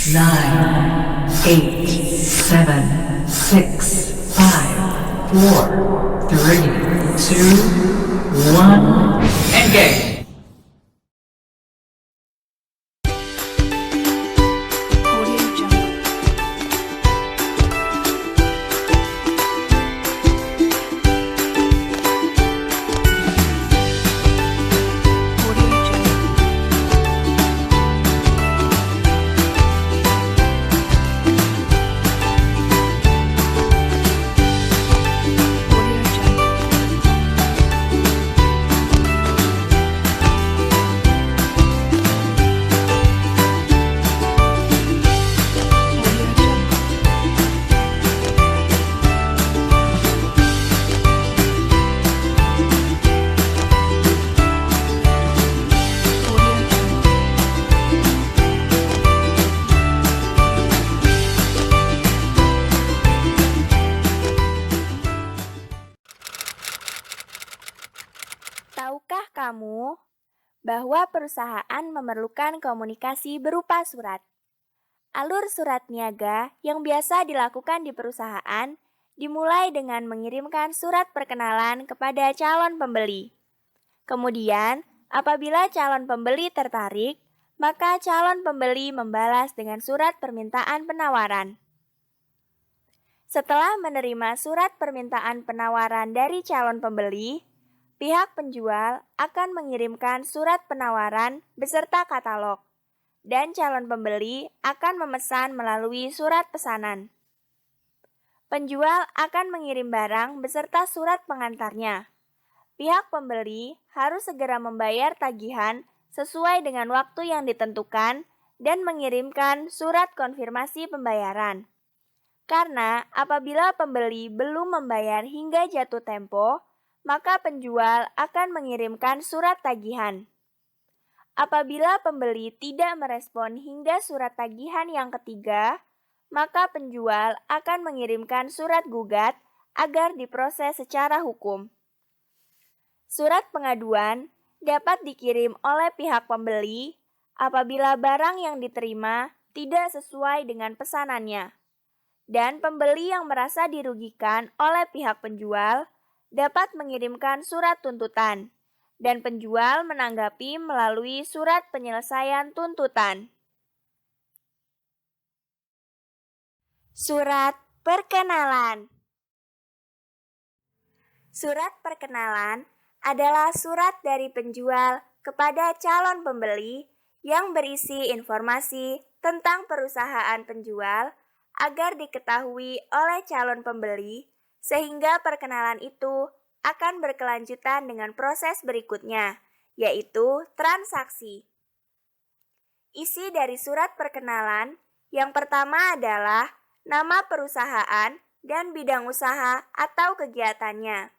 9, 8, 7, 6, 5, 4, 3, 2, 1, engage! Tahukah kamu bahwa perusahaan memerlukan komunikasi berupa surat? Alur surat niaga yang biasa dilakukan di perusahaan dimulai dengan mengirimkan surat perkenalan kepada calon pembeli. Kemudian, apabila calon pembeli tertarik, maka calon pembeli membalas dengan surat permintaan penawaran. Setelah menerima surat permintaan penawaran dari calon pembeli, pihak penjual akan mengirimkan surat penawaran beserta katalog, dan calon pembeli akan memesan melalui surat pesanan. Penjual akan mengirim barang beserta surat pengantarnya. Pihak pembeli harus segera membayar tagihan sesuai dengan waktu yang ditentukan dan mengirimkan surat konfirmasi pembayaran. Karena apabila pembeli belum membayar hingga jatuh tempo, maka penjual akan mengirimkan surat tagihan. Apabila pembeli tidak merespon hingga surat tagihan yang ketiga, maka penjual akan mengirimkan surat gugat agar diproses secara hukum. Surat pengaduan dapat dikirim oleh pihak pembeli apabila barang yang diterima tidak sesuai dengan pesanannya, dan pembeli yang merasa dirugikan oleh pihak penjual dapat mengirimkan surat tuntutan, dan penjual menanggapi melalui surat penyelesaian tuntutan. Surat perkenalan. Surat perkenalan adalah surat dari penjual kepada calon pembeli yang berisi informasi tentang perusahaan penjual agar diketahui oleh calon pembeli, sehingga perkenalan itu akan berkelanjutan dengan proses berikutnya, yaitu transaksi. Isi dari surat perkenalan yang pertama adalah nama perusahaan dan bidang usaha atau kegiatannya.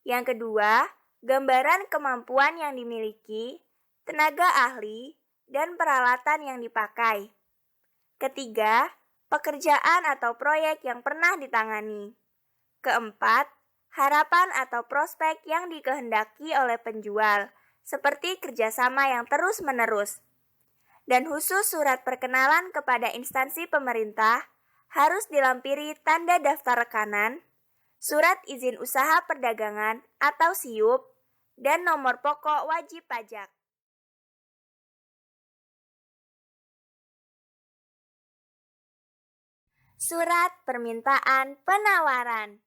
Yang kedua, gambaran kemampuan yang dimiliki, tenaga ahli, dan peralatan yang dipakai. Ketiga, pekerjaan atau proyek yang pernah ditangani. Keempat, harapan atau prospek yang dikehendaki oleh penjual, seperti kerjasama yang terus-menerus. Dan khusus surat perkenalan kepada instansi pemerintah harus dilampiri tanda daftar rekanan, surat izin usaha perdagangan atau SIUP, dan nomor pokok wajib pajak. Surat permintaan penawaran.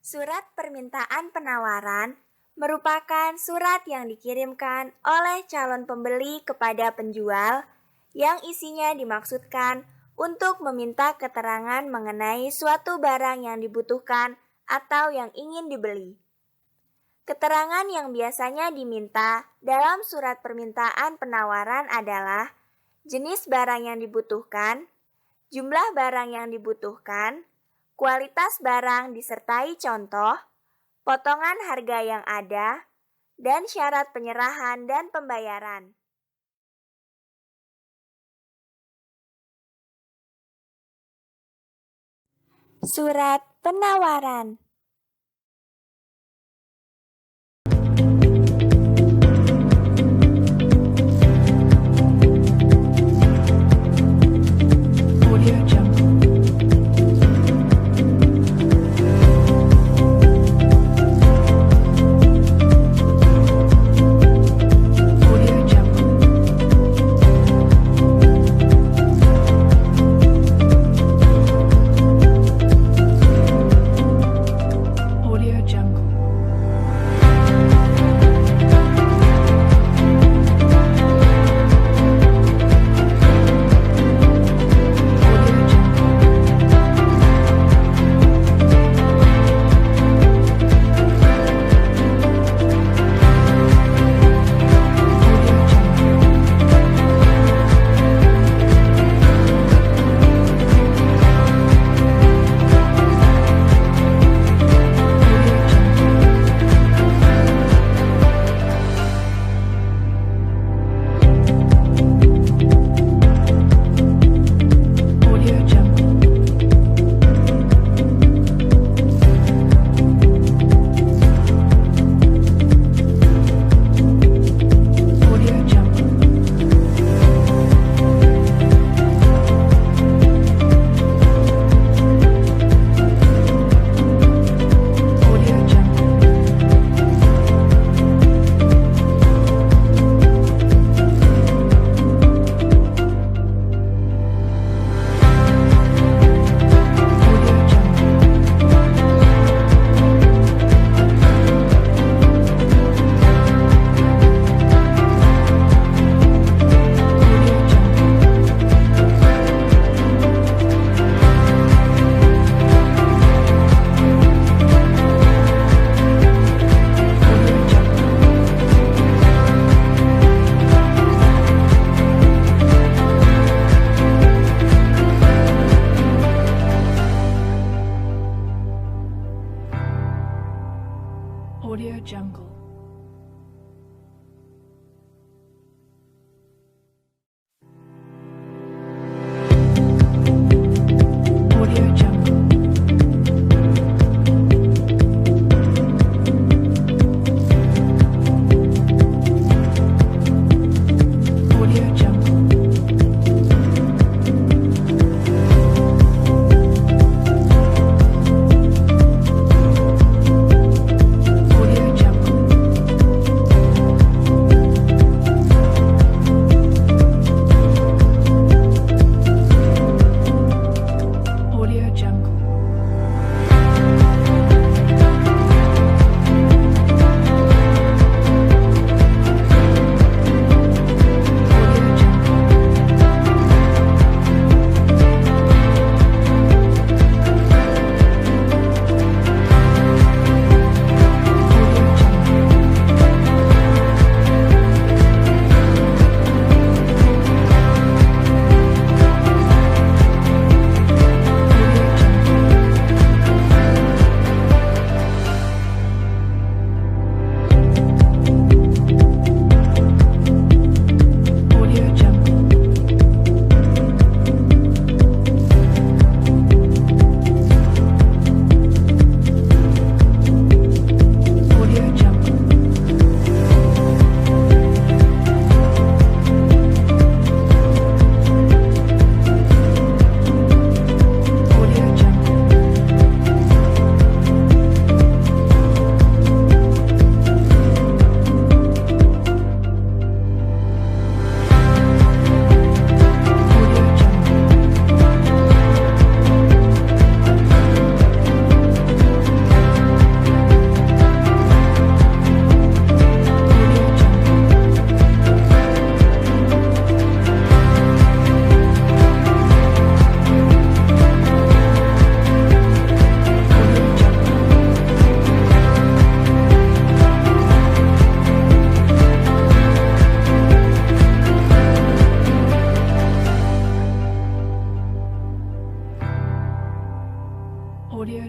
Surat permintaan penawaran merupakan surat yang dikirimkan oleh calon pembeli kepada penjual yang isinya dimaksudkan untuk meminta keterangan mengenai suatu barang yang dibutuhkan atau yang ingin dibeli. Keterangan yang biasanya diminta dalam surat permintaan penawaran adalah jenis barang yang dibutuhkan, jumlah barang yang dibutuhkan, kualitas barang disertai contoh, potongan harga yang ada, dan syarat penyerahan dan pembayaran. Surat penawaran.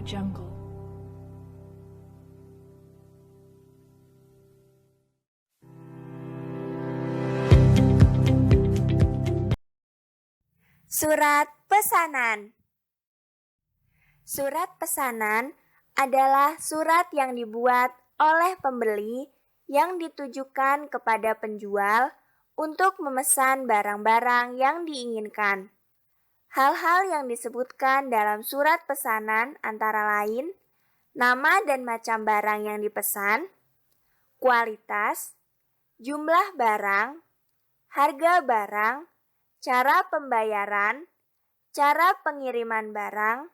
Jungle. Surat pesanan. Surat pesanan adalah surat yang dibuat oleh pembeli yang ditujukan kepada penjual untuk memesan barang-barang yang diinginkan. Hal-hal yang disebutkan dalam surat pesanan antara lain nama dan macam barang yang dipesan, kualitas, jumlah barang, harga barang, cara pembayaran, cara pengiriman barang,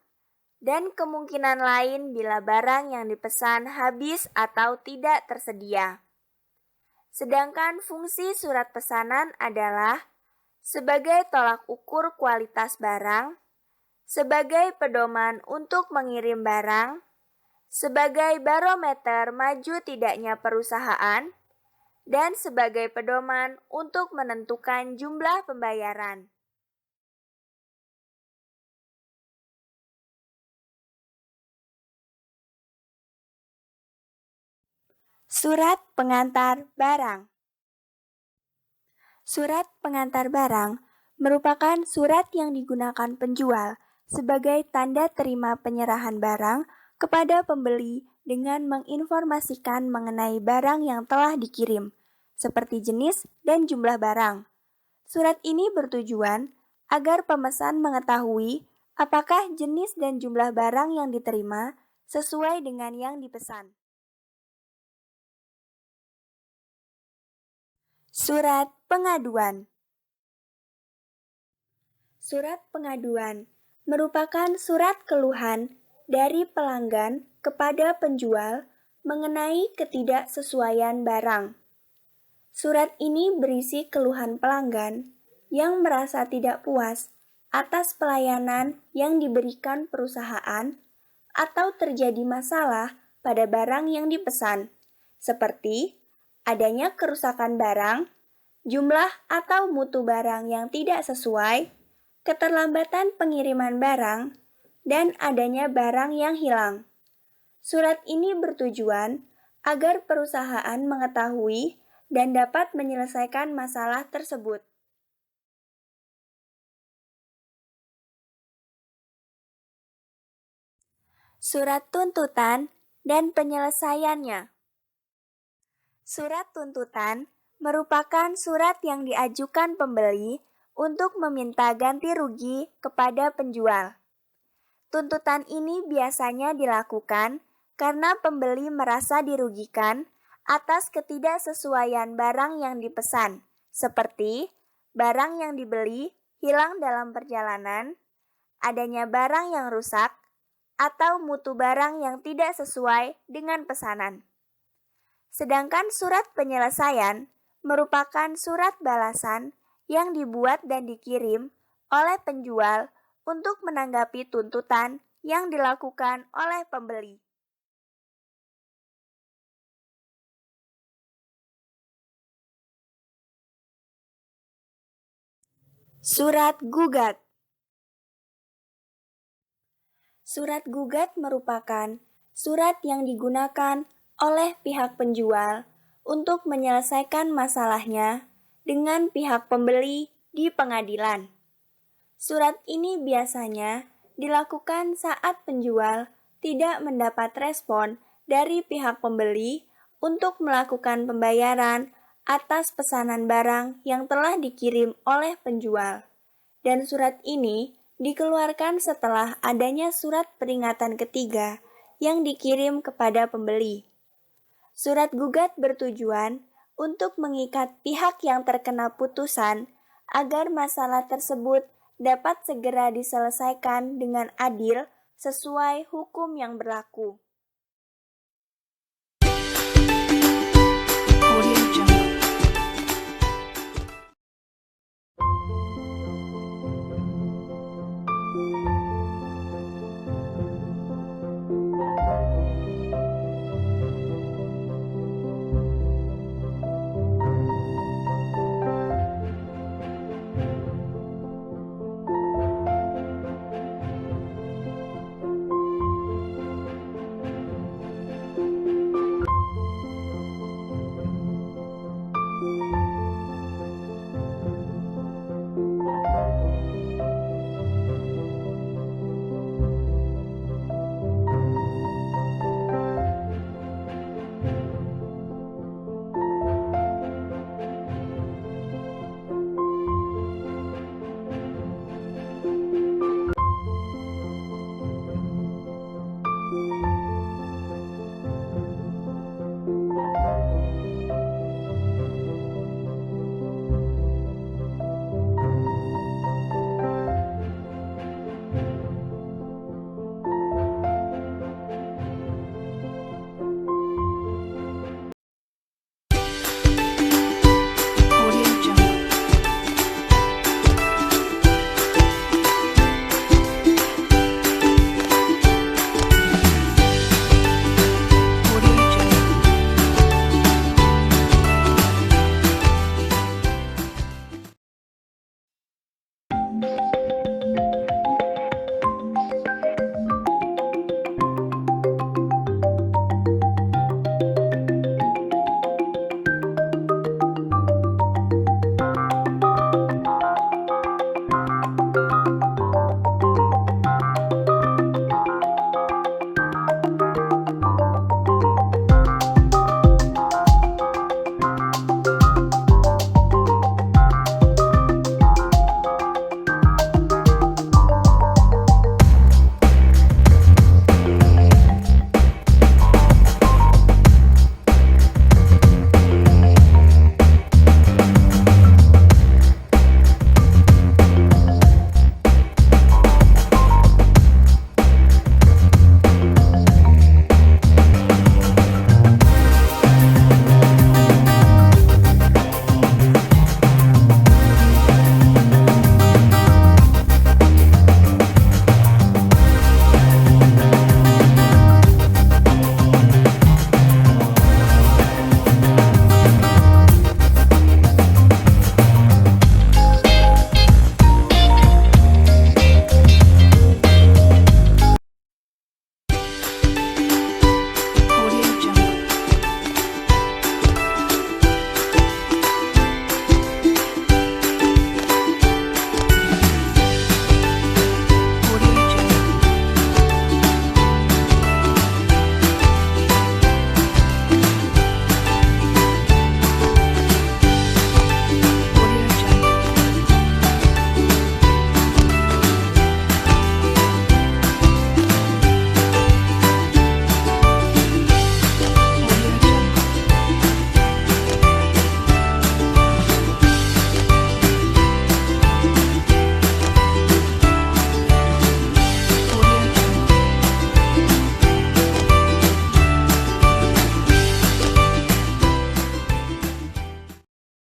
dan kemungkinan lain bila barang yang dipesan habis atau tidak tersedia. Sedangkan fungsi surat pesanan adalah sebagai tolak ukur kualitas barang, sebagai pedoman untuk mengirim barang, sebagai barometer maju tidaknya perusahaan, dan sebagai pedoman untuk menentukan jumlah pembayaran. Surat pengantar barang. Surat pengantar barang merupakan surat yang digunakan penjual sebagai tanda terima penyerahan barang kepada pembeli dengan menginformasikan mengenai barang yang telah dikirim, seperti jenis dan jumlah barang. Surat ini bertujuan agar pemesan mengetahui apakah jenis dan jumlah barang yang diterima sesuai dengan yang dipesan. Surat pengaduan. Surat pengaduan merupakan surat keluhan dari pelanggan kepada penjual mengenai ketidaksesuaian barang. Surat ini berisi keluhan pelanggan yang merasa tidak puas atas pelayanan yang diberikan perusahaan atau terjadi masalah pada barang yang dipesan, seperti adanya kerusakan barang, jumlah atau mutu barang yang tidak sesuai, keterlambatan pengiriman barang, dan adanya barang yang hilang. Surat ini bertujuan agar perusahaan mengetahui dan dapat menyelesaikan masalah tersebut. Surat tuntutan dan penyelesaiannya. Surat tuntutan merupakan surat yang diajukan pembeli untuk meminta ganti rugi kepada penjual. Tuntutan ini biasanya dilakukan karena pembeli merasa dirugikan atas ketidaksesuaian barang yang dipesan, seperti barang yang dibeli hilang dalam perjalanan, adanya barang yang rusak, atau mutu barang yang tidak sesuai dengan pesanan. Sedangkan surat penyelesaian merupakan surat balasan yang dibuat dan dikirim oleh penjual untuk menanggapi tuntutan yang dilakukan oleh pembeli. Surat gugat. Surat gugat merupakan surat yang digunakan oleh pihak penjual untuk menyelesaikan masalahnya dengan pihak pembeli di pengadilan. Surat ini biasanya dilakukan saat penjual tidak mendapat respon dari pihak pembeli untuk melakukan pembayaran atas pesanan barang yang telah dikirim oleh penjual. Dan surat ini dikeluarkan setelah adanya surat peringatan ketiga yang dikirim kepada pembeli. Surat gugat bertujuan untuk mengikat pihak yang terkena putusan agar masalah tersebut dapat segera diselesaikan dengan adil sesuai hukum yang berlaku. Audio Jungle.